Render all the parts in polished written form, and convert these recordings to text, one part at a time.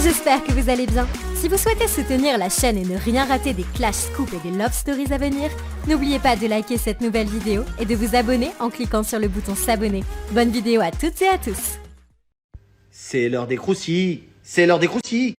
j'espère que vous allez bien. Si vous souhaitez soutenir la chaîne et ne rien rater des Clash Scoop et des Love Stories à venir, n'oubliez pas de liker cette nouvelle vidéo et de vous abonner en cliquant sur le bouton s'abonner. Bonne vidéo à toutes et à tous. C'est l'heure des croustilles. C'est l'heure des croustilles.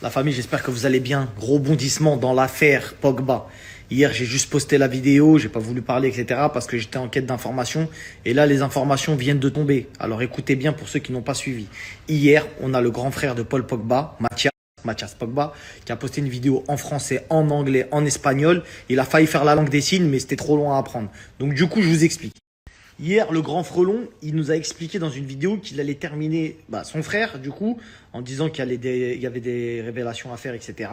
La famille, j'espère que vous allez bien. Gros bondissement dans l'affaire Pogba. Hier, j'ai juste posté la vidéo, j'ai pas voulu parler, etc. parce que j'étais en quête d'informations. Et là, les informations viennent de tomber. Alors écoutez bien pour ceux qui n'ont pas suivi. Hier, on a le grand frère de Paul Pogba, Mathias Pogba, qui a posté une vidéo en français, en anglais, en espagnol. Il a failli faire la langue des signes, mais c'était trop loin à apprendre. Donc du coup, je vous explique. Hier, le grand frelon, il nous a expliqué dans une vidéo qu'il allait terminer son frère, du coup, en disant qu'il y avait des révélations à faire, etc.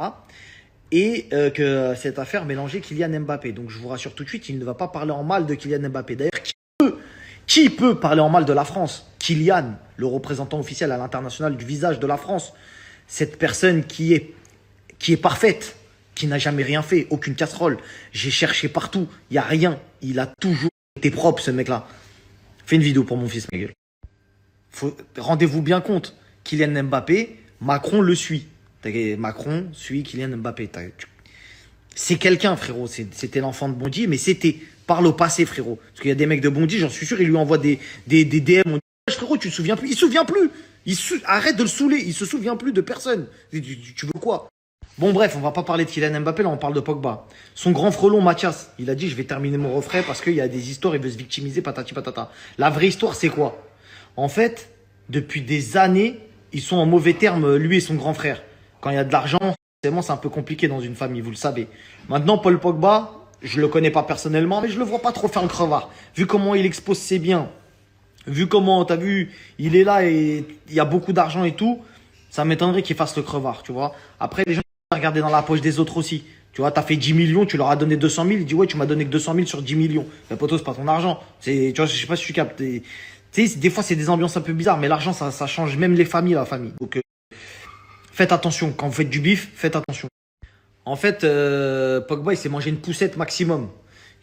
Et que cette affaire mélangeait Kylian Mbappé. Donc je vous rassure tout de suite, il ne va pas parler en mal de Kylian Mbappé. D'ailleurs, qui peut parler en mal de la France? Kylian, le représentant officiel à l'international du visage de la France. Cette personne qui est parfaite, qui n'a jamais rien fait, aucune casserole. J'ai cherché partout, il n'y a rien. Il a toujours été propre, ce mec-là. Fais une vidéo pour mon fils, ma gueule. Rendez-vous bien compte, Kylian Mbappé, Macron le suit. Macron suit Kylian Mbappé. C'est quelqu'un, frérot. C'était l'enfant de Bondy, mais c'était par le passé, frérot. Parce qu'il y a des mecs de Bondy, j'en suis sûr, ils lui envoient des DM. On dit, frérot, tu te souviens plus? Il se souvient plus. Arrête de le saouler. Il se souvient plus de personne. Tu veux quoi? Bon, bref, on va pas parler de Kylian Mbappé, là, on parle de Pogba. Son grand frelon, Mathias, il a dit, je vais terminer mon refrain parce qu'il y a des histoires, il veut se victimiser, patati patata. La vraie histoire, c'est quoi? En fait, depuis des années, ils sont en mauvais termes, lui et son grand frère. Quand il y a de l'argent, forcément, c'est un peu compliqué dans une famille, vous le savez. Maintenant, Paul Pogba, je le connais pas personnellement, mais je le vois pas trop faire le crevard. Vu comment il expose ses biens, vu comment, t'as vu, il est là et il y a beaucoup d'argent et tout, ça m'étonnerait qu'il fasse le crevard, tu vois. Après, les gens regarder dans la poche des autres aussi. Tu vois, t'as fait 10 millions, tu leur as donné 200 000, il dit ouais, tu m'as donné que 200 000 sur 10 millions. Mais poto, c'est pas ton argent. Tu vois, je sais pas si tu captes. Tu sais, des fois, c'est des ambiances un peu bizarres, mais l'argent, ça change même les familles, la famille. Donc, faites attention. Quand vous faites du bif, faites attention. En fait, Pogba, il s'est mangé une poussette maximum.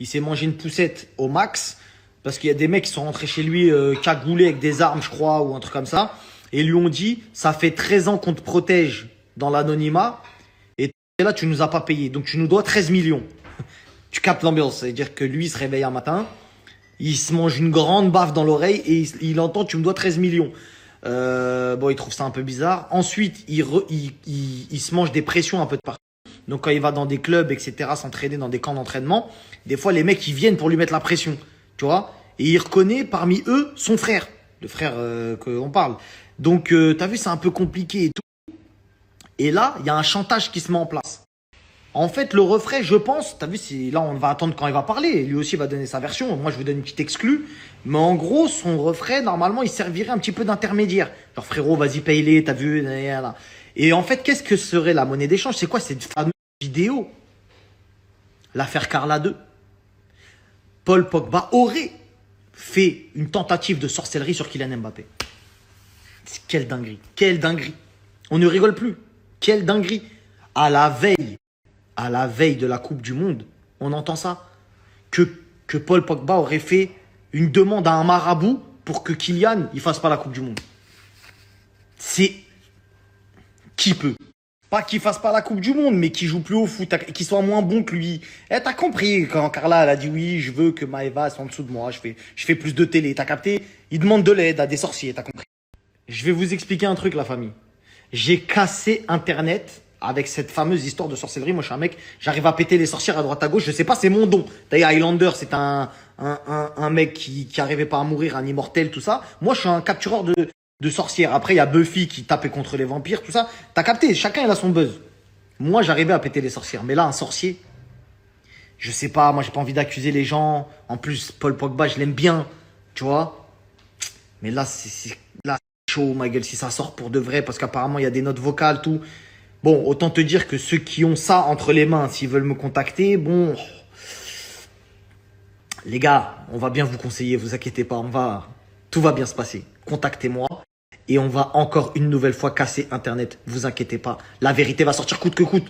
Il s'est mangé une poussette au max, parce qu'il y a des mecs qui sont rentrés chez lui cagoulés avec des armes, je crois, ou un truc comme ça, et lui ont dit, ça fait 13 ans qu'on te protège dans l'anonymat, et là, tu nous as pas payé, donc tu nous dois 13 millions. Tu captes l'ambiance, c'est-à-dire que lui, il se réveille un matin, il se mange une grande baffe dans l'oreille et il entend, tu me dois 13 millions. Bon, il trouve ça un peu bizarre. Ensuite, il se mange des pressions un peu de partout. Donc quand il va dans des clubs, etc., s'entraîner dans des camps d'entraînement, des fois, les mecs, ils viennent pour lui mettre la pression, tu vois. Et il reconnaît parmi eux son frère, le frère qu'on parle. Donc, t'as vu, c'est un peu compliqué et tout. Et là, il y a un chantage qui se met en place. En fait, le refrain, je pense, t'as vu, là, on va attendre quand il va parler. Lui aussi va donner sa version. Moi, je vous donne une petite exclue. Mais en gros, son refrain, normalement, il servirait un petit peu d'intermédiaire. Genre, frérot, vas-y, paye-les, t'as vu. Et en fait, qu'est-ce que serait la monnaie d'échange? C'est quoi cette fameuse vidéo? L'affaire Carla 2. Paul Pogba aurait fait une tentative de sorcellerie sur Kylian Mbappé. Quelle dinguerie. Quelle dinguerie. On ne rigole plus. Quelle dinguerie. À la veille de la Coupe du Monde, on entend ça. Que Paul Pogba aurait fait une demande à un marabout pour que Kylian ne fasse pas la Coupe du Monde. C'est qui peut. Pas qu'il fasse pas la Coupe du Monde, mais qui joue plus au foot, qui soit moins bon que lui. Eh, t'as compris quand Carla elle a dit oui, je veux que Maeva soit en dessous de moi, je fais plus de télé. T'as capté? Il demande de l'aide à des sorciers, t'as compris? Je vais vous expliquer un truc, la famille. J'ai cassé Internet avec cette fameuse histoire de sorcellerie. Moi, je suis un mec, j'arrive à péter les sorcières à droite à gauche. Je sais pas, c'est mon don. D'ailleurs, Highlander, c'est un mec qui arrivait pas à mourir, un immortel, tout ça. Moi, je suis un captureur de sorcières. Après, il y a Buffy qui tapait contre les vampires, tout ça. T'as capté? Chacun, il a son buzz. Moi, j'arrivais à péter les sorcières. Mais là, un sorcier, je sais pas, moi, j'ai pas envie d'accuser les gens. En plus, Paul Pogba, je l'aime bien. Tu vois? Mais là, là, chaud, ma gueule, si ça sort pour de vrai, parce qu'apparemment, il y a des notes vocales, tout. Bon, autant te dire que ceux qui ont ça entre les mains, s'ils veulent me contacter, bon... Les gars, on va bien vous conseiller, vous inquiétez pas, tout va bien se passer. Contactez-moi et on va encore une nouvelle fois casser Internet, vous inquiétez pas. La vérité va sortir coûte que coûte.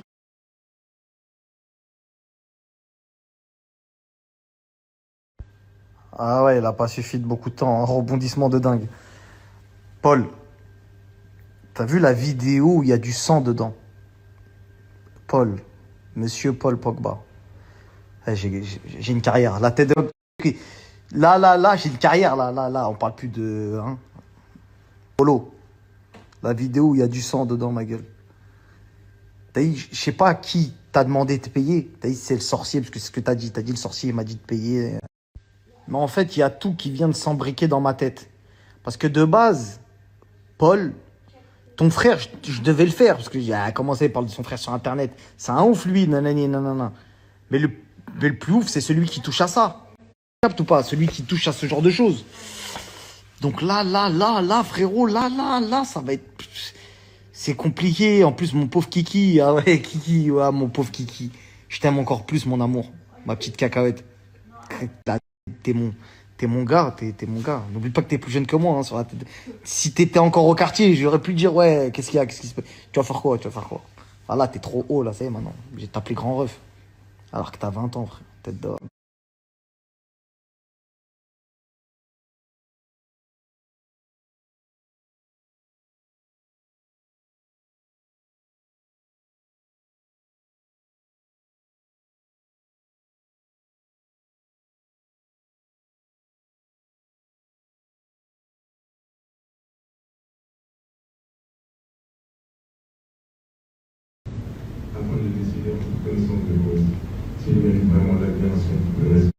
Ah ouais, il a pas suffi de beaucoup de temps, un rebondissement de dingue. Paul, T'as vu la vidéo où il y a du sang dedans? Paul, Monsieur Paul Pogba. J'ai une carrière. La tête de... Là, j'ai une carrière. Là. On parle plus de... Hein. Polo. La vidéo où il y a du sang dedans, ma gueule. T'as dit, je sais pas qui t'a demandé de te payer. T'as dit, c'est le sorcier, parce que c'est ce que t'as dit. T'as dit, le sorcier m'a dit de payer. Mais en fait, il y a tout qui vient de s'embriquer dans ma tête. Parce que de base, Paul, ton frère, je devais le faire. Parce que j'ai commencé à parler de son frère sur Internet. C'est un ouf, lui, nanani, nanana. Mais le plus ouf, c'est celui qui touche à ça. Capte ou pas? Celui qui touche à ce genre de choses. Donc là, frérot, là, ça va être... C'est compliqué. En plus, mon pauvre Kiki. Ah ouais, Kiki, ouais, mon pauvre Kiki. Je t'aime encore plus, mon amour. Ma petite cacahuète. T'es mon gars, t'es mon gars. N'oublie pas que t'es plus jeune que moi. Hein, sur la tête. Si t'étais encore au quartier, j'aurais pu dire, ouais, qu'est-ce qu'il y a, qu'est-ce qui se passe? Tu vas faire quoi? Ah là, t'es trop haut, là, ça y est, maintenant. J'ai t'appelé grand ref. Alors que t'as 20 ans, frère. Tête d'or. Afin de décider en toute connaissance de cause s'il mérite vraiment l'admiration, le respect.